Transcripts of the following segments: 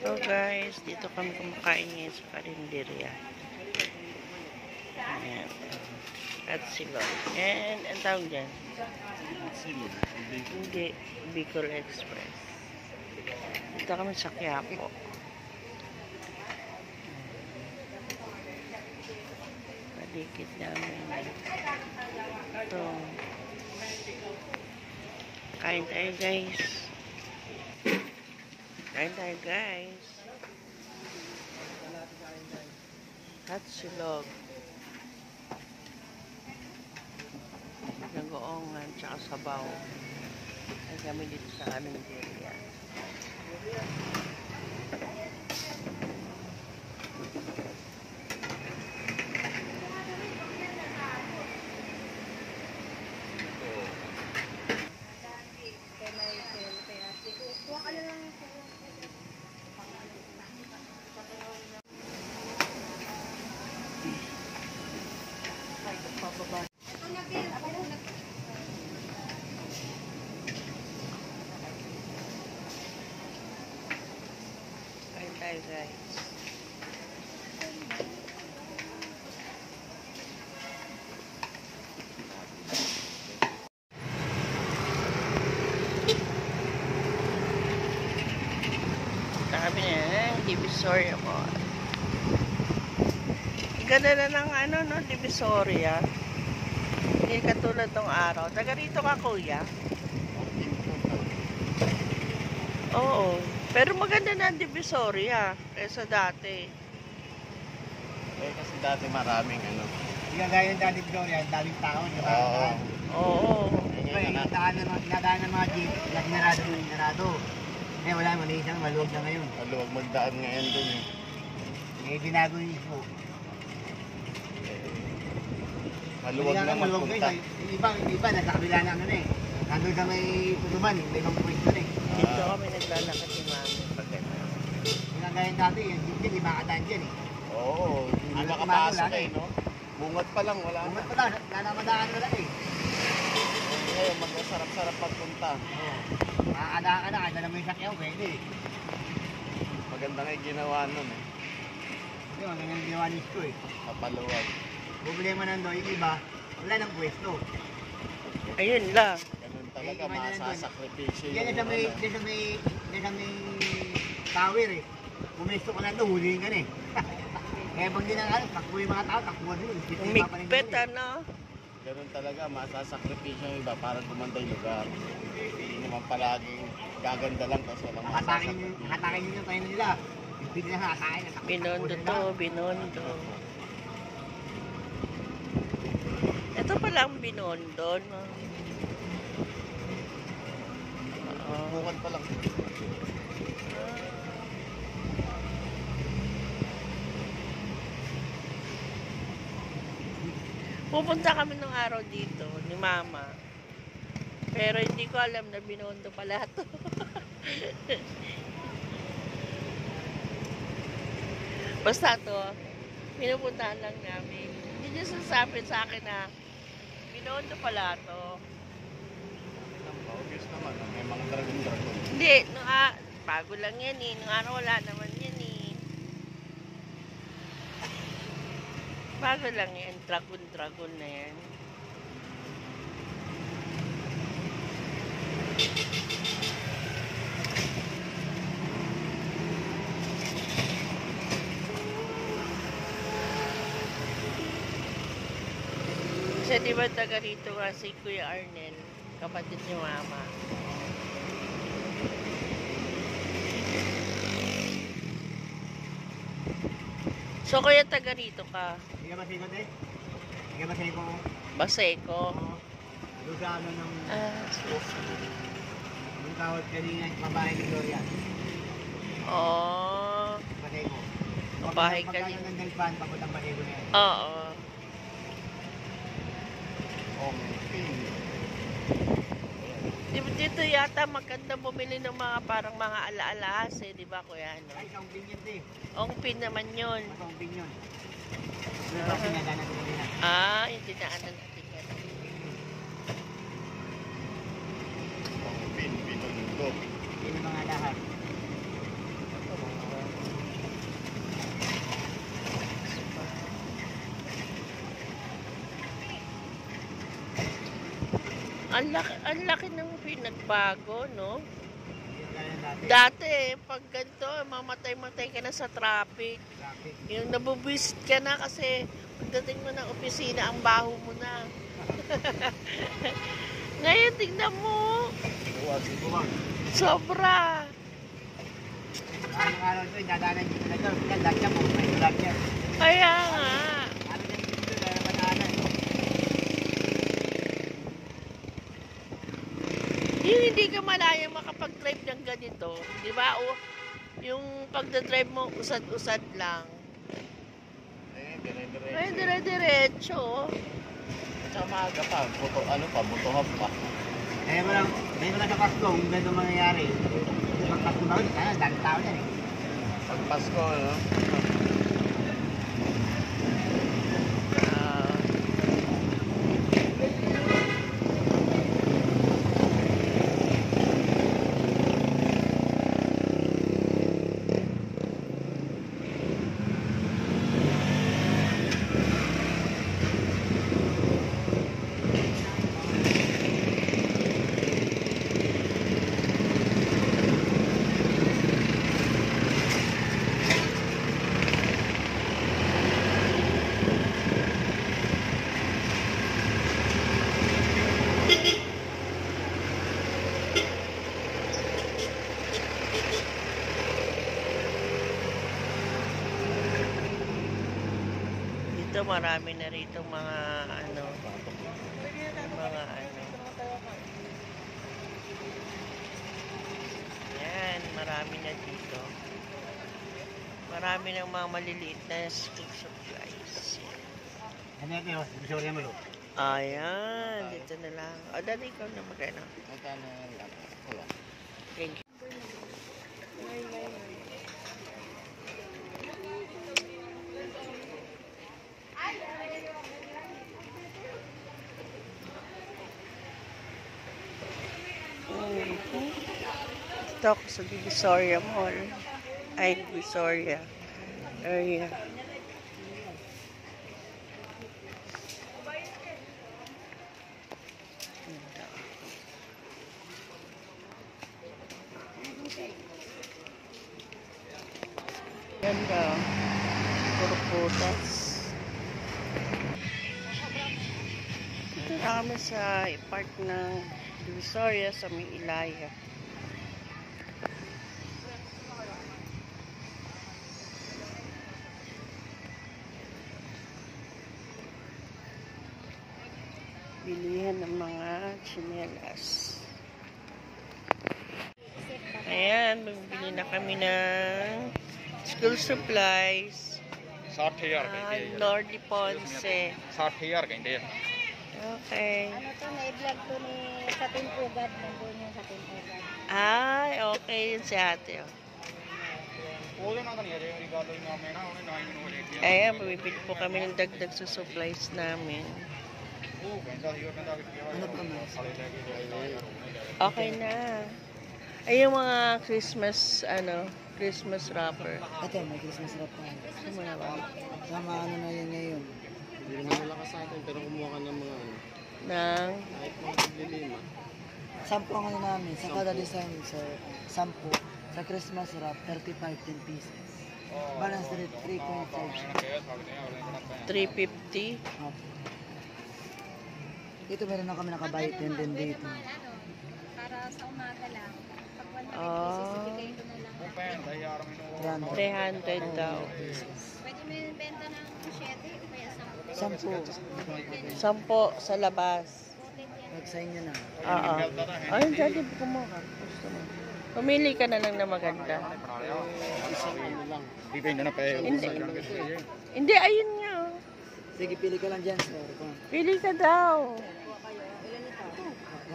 So guys, dito kami kumakain ngayon sa karinderya. Ayan. At silog. And ang tawag dyan? Silog. Hindi. Bicol Express. Dito kami sa Quiapo. Paligid namin. Ito. Kain tayo guys. Kain tayo guys. At silog. Nagoongan tsaka sabaw. Ay kami dito sa aming area. Kain tayo guys. Kami na Divisoria Mall. Ganda na ng ano no, Divisoria. Hindi katulad ng araw. Taga rito ka kuya? Oo. Pero maganda na ang Divisoria kaysa dati. Eh kasi dati maraming ano. Hindi ka gaya ng dati Gloria, ang daming tao, di ba? Oo. Oo. Diba, nadaan ng mga jeep, nagminarado yung minarado. Eh, wala, maliit lang, maluwag na ngayon. Maluwag magdaan ngayon dun eh. Eh, binago yung ismo. Maluwag na magpunta. Yung iba, nasa kabila na ano na eh. Nandun sa may putuman, may ibang pwesto na eh. Dito kami naglalakad ni Mami. Pagkano. Hindi ka gaya ng dati, yung jeep din, di makadaan dyan eh. Oo. Hindi Alam ko makapasok wala eh, no? Bungat pa lang, wala na. Bumat pala, nanamadaan na lang eh. Ngayon, magmasarap-sarap pagpunta. Oo. Makakadaan ka na, kahit alam mo yung sakyaw, pwede eh. Maganda nga yung ginawa nun eh. Hindi, magandang ginawa ni Isko eh. Kapaluwag. Problema nando, yung iba, wala ng pwesto. Ayun lang. Ganun talaga, Eh, iba na nandun. masasakripisyo Yan yung sa may, ano. yan sa may tower eh. Pumesto ka na doon, huliin ka na eh. Kaya pag din ang ano, takbo yung mga tao, takbuhan din. Umigpit ano. Ganun talaga, masasakripisyo yung iba para gumanda yung lugar. Hindi naman palaging gaganda lang kasi walang masasakripisyo. Hatakin nyo yung tayo nila. Hindi na hatakin. Binondo to, binondo. Ito pala ang binondo, no? Oo. Bukan pa lang. Pupunta kami nung araw dito, ni Mama. Pero hindi ko alam na binondo pala to. Basta to, pinupuntahan lang namin. Hindi niya sasabi sa akin na binondo pala to. Obvious naman, may mga dragon-dragon. Hindi, bago lang yan eh. Nung araw wala naman yan eh. Bago lang yan, dragon na yan. Kasi di ba taga rito nga si Kuya Arnel, kapatid ni Mama. So kuya taga rito ka? Hindi ka masikot eh? Hindi ka masikot? Baseko? Oo. Doon sa ano ng... Susi. Yung tawad kanina, yung babae ni Gloria. Oh. Masiko. Babae ka Pagkano din. ng Delpan, papuntang Masiko na yan. Oo. Dito yata maganda bumili ng mga parang mga ala-alas eh, di ba kuya? Ano? Ay, isang binyan eh. Ongpin naman yun. Isang binyan. Yung kasi nadaanan ko kanina. Yung dinaanan natin yan. Binondo. Yun ang mga lahat. Ang laki ng pinagbago, no? Hindi gaya dati. Dati, pag ganito, mamatay-matay ka na sa traffic. Traffic. Yung nabubwisit ka na kasi pagdating mo ng opisina, ang baho mo na. Ngayon, tignan mo. Bumang. Sobra. Araw-araw ito, dadaanan dito na ito. Lahat siya po, may ulan siya. Kaya nga. Ano na dito, dahil madaanan. Yung hindi ka malaya makapag-drive ng ganito, di ba? O, yung pagdadrive mo, usad-usad lang. Dire-diretso. Ay, dire-diretso. Tsaka maaga pa, butuhan pa. Kaya mo lang sa Pasko, kung ganito mangyayari. Pag Pasko ba, dami tao yan eh. Pag Pasko, no? Ah, dito marami na rito mga ano, yan, marami na dito. Marami ng mga maliliit na school supplies. Ano yun yun? Sorry mo lo. Ayan, dito na lang. O, dali ikaw na magano. Magkano lang? Wala. Thank you. Ito ako sa Divisoria Mall. Ay, Divisoria area. Ganda. Puro putas. Ito na kami sa park ng Divisoria sa may Ilaya. Bilihan ng mga tsinelas. Ayan, magbili na kami ng school supplies. 60,000 ਕਹਿੰਦੇ ਆ Lordy Ponce. 60,000 ਕਹਿੰਦੇ ਆ Okay. Ano to, na-vlog to ni sa Timpugad. Nandun yung sa Timpugad. Ay, okay yun si ate. Oh. ਉਹਦੇ ਨਾਲ ਤਾਂ ਨਹੀਂ ਅਜੇ ਮੇਰੀ ਗੱਲ ਹੋਈ ਨਾ ਮੈਂ ਨਾ ਉਹਨੇ ਨਾ ਹੀ ਮੈਨੂੰ ਹਲੇ ਕਿਹਾ Ayan, bumibili po kami ng dagdag sa supplies namin. ਉਹ ਕਹਿੰਦਾ ਸੀ ਉਹ ਕਹਿੰਦਾ ਕਿ Ano pa man? ਸਾਲੇ ਲੈ ਕੇ ਜਾਈਏ Okay na. Ay, yung mga Christmas, Christmas wrapper. Ito, may Christmas wrap pa. Ano mo na ba? Sama ano na yun ngayon. Hindi naman malakas sa atin, pero kumuha ka ng mga Nang, kahit mga paglilima. 10 ang ano namin, sa kada design, sir, 10. Sa Christmas wrap, 35, 10 pieces. Balance rate, 3.5 siya. ਕਹਿ ਸਕਦੇ ਆ ਉਹਨੇ ਕਿਹੜਾ 350. Opo. Dito meron na kami nakabayit din dito. Para sa umaga lang. Pag 100 Ah. pieces, ibigay ko na lang. ਉਹ ਭੈਣ ਦਾ ਯਾਰ ਮੈਨੂੰ 300 daw. Pwede mo yung benta ng 7 o kaya 10. 10. 10 sa labas. Pag-sign nyo na. Oo. Ay, daddy, kumuha ka. Gusto mo. Pumili ka na lang na maganda. ਬਣਾ ਲਿਆ ਵੀ ਭੈਣ ਨਾ ਪਏ Hindi. Hindi, ayun nga. Oh. Sige, pili ka lang dyan, sir. Kung Pili ka daw.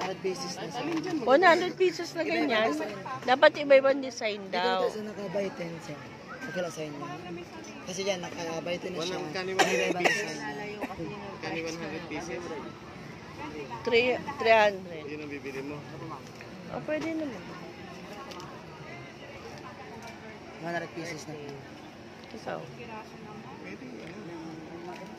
100 pieces na sir. 100 pieces na ganyan. Dapat iba-ibang design Dito daw. sa nakabayit din sir. Sa kila sign nyo. Kasi dyan, nakabayit din na siya. Walang kani Iba-ibang 100 pieces. design niya. Kani 100 pieces. 300. Yun ang bibili mo. Oh, pwede naman. 100 pieces na. Ikaw. Pwede, ano.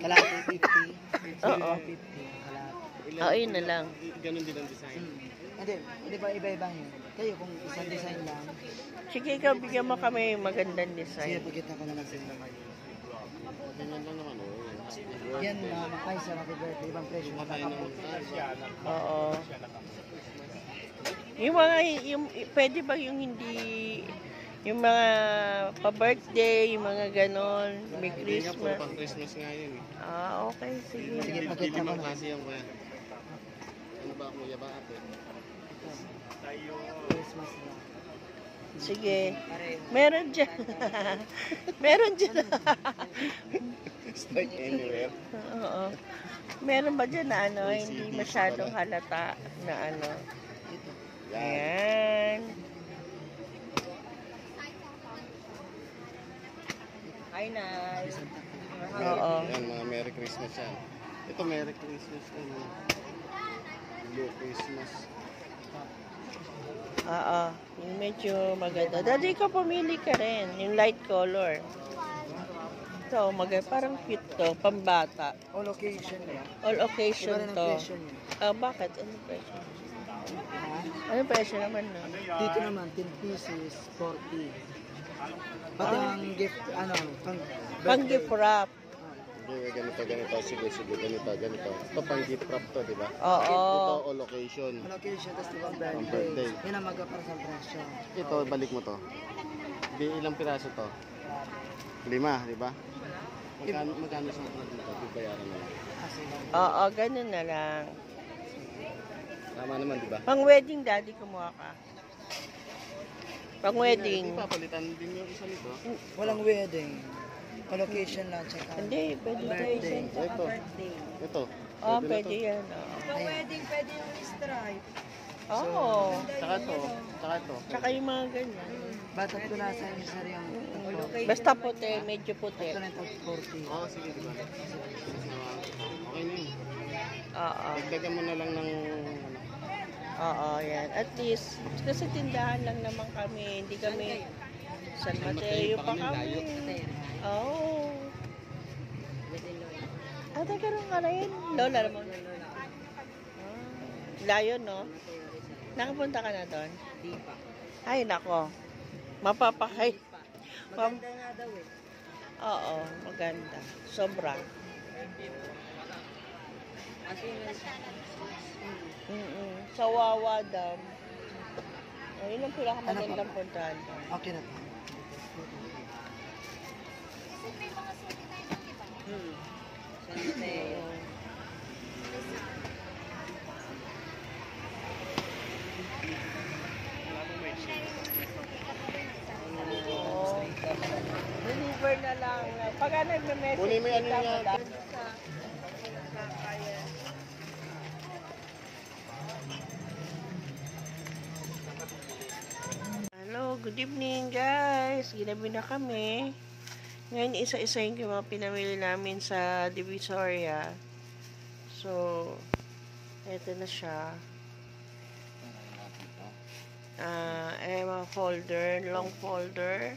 Kalahati 50. Oo. 50. Kalahati. Yun na lang. Ganun din ang design. Hindi, hindi ba iba-iba yun? Kayo kung isang design lang, Sige, ikaw, bigyan mo kami magandang sige, design. pagkita ko na lang sila. Ganyan lang naman, oh. Yan, Kaiser, happy birthday, ibang presyo. Kumakain naman tayo. Oo. Yung mga, pwede ba yung hindi, yung mga pa-birthday, yung mga ganon, may Hindi nga po, Christmas. pang Christmas nga yun eh. Okay, sige. Sige, pakita ko Limang na. klase yan kuya. Ano ba kuya ba ate? Christmas lang. Sige. Meron dyan. Meron dyan. Strike anywhere. Oo. Meron ba dyan na ano, hindi masyadong halata na ano. Yan. Ayan. Hi, Nay. Oo. Yan, mga Merry Christmas yan. Ito Merry Christmas. Ano? Blue Christmas. Oo. Yung medyo maganda. Dali ka pumili ka rin. Yung light color. Ito, parang cute to. Pambata. All occasion yan. All Iba occasion rin ang to. presyo niya. Bakit? Anong presyo? Ha? Anong presyo naman no? Dito naman, 10 pieces, 40. Pati ang gift, pang Pang gift wrap. Hindi, ganito. Sige, ganito. Ito pang gift wrap to, di ba? Oo. Ito all occasion. All occasion, tapos ibang Pang birthday. birthday. Yan ang magkapara sa presyo. Ito, balik mo to. Di ilang piraso to? 5, di ba? Magkano sa mga dito? Bibayaran na lang. Sige. Oo, ganun na lang. Tama naman, di ba? Pang wedding, daddy, kumuha ka. Pang wedding. Hindi, papalitan din yung isa nito. Walang wedding. All occasion lang, tsaka. Hindi, pwede Birthday. Ito. Ito. Pwede na to. yan. Ayan. Wedding, pwede yung stripe. Oo. Tsaka to. Tsaka to. Tsaka yung mga ganyan. Ba't at nasa yung sir yung Basta puti, medyo puti. ito na ito, 40. Oo, sige, di ba? Okay na yun. Oo. Dagdagan mo na lang ng Oo, yan. At least, kasi tindahan lang naman kami. Hindi kami, San Mateo pa kami. Oo. Nagkaroon ka rin? Lola naman. Layo, no? Nakapunta ka na doon? Di pa. Ay, nako. Mapapakay. Maganda nga daw eh. Oo, maganda. Sobra. Kasi Sa Wawa Dam. Yun ang pinakamagandang puntahan doon. Okay na to. San Mateo. Oo. Deliver na lang. Pag nagme-message Kunin mo yung ano kita, niya. madami sa kaya. Hello, good evening guys. Ginabi na kami. Ngayon isa-isahin ko yung mga pinamili namin sa Divisoria. So, eto na siya. Mga folder, long folder.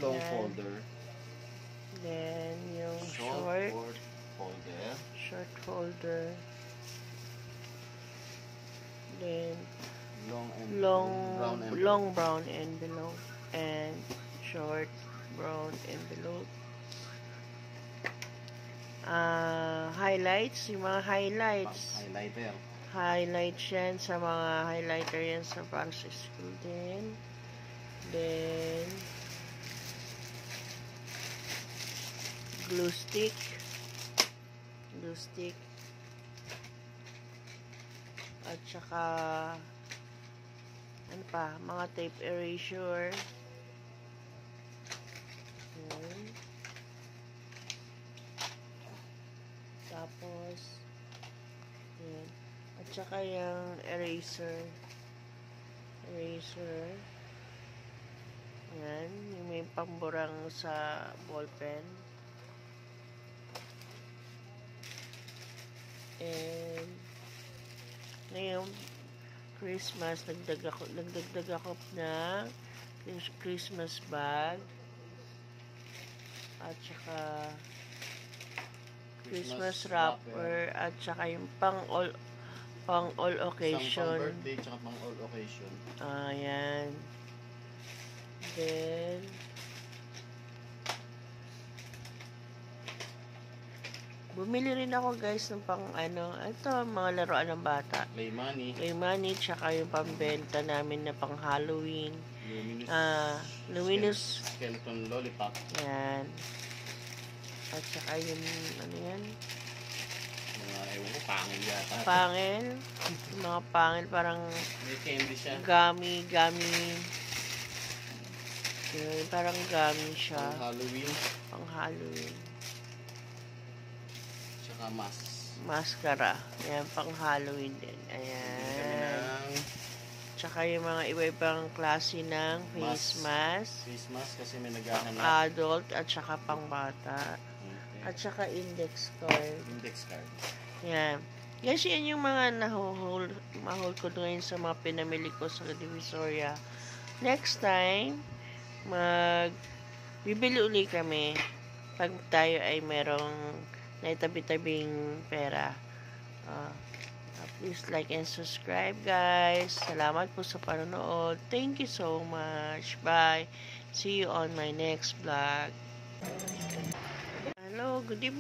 long Yan. folder. Then, yung Short short folder. folder. Then, Long and long brown envelope. And short brown envelope. Highlights, yung mga highlights. highlighter. Highlights yan sa mga highlighter yan sa para sa school din. Then, glue stick. At saka, ano pa, mga tape erasure. Yan. Tapos, yan. At saka yung eraser. Yan. Yung may pamburang sa ballpen. And, ngayong Christmas, nagdagdag ako na Christmas bag. At saka, Christmas wrapper at saka yung pang all Isang occasion. pang birthday tsaka pang all occasion. Ayan. Then, bumili rin ako guys ng pang ito, mga laruan ng bata. Play money. Play money, tsaka yung pambenta namin na pang Halloween. Luminous. Luminous. Skeleton lollipop. Yan. At saka yung, yan? Mga ewan ko, pangil yata. Pangil. Yung mga pangil, parang May candy siya. gummy. Yun, parang gummy siya. Pang Halloween. Pang Halloween. Tsaka mask. Mascara. Ayan, pang Halloween din. Kami Ayan. ng Tsaka yung mga iba-ibang klase ng face mask. face mask kasi may Pang naghahanap. adult at saka pang bata. Okay. At saka index card. Index card. Yan. Guys, yan yung mga mahol ko ngayon sa mga pinamili ko sa Divisoria. Next time, bibili uli kami pag tayo ay merong naitabi-tabing pera. Please like and subscribe, guys. Salamat po sa panonood. Thank you so much. Bye. See you on my next vlog. Hello, good evening.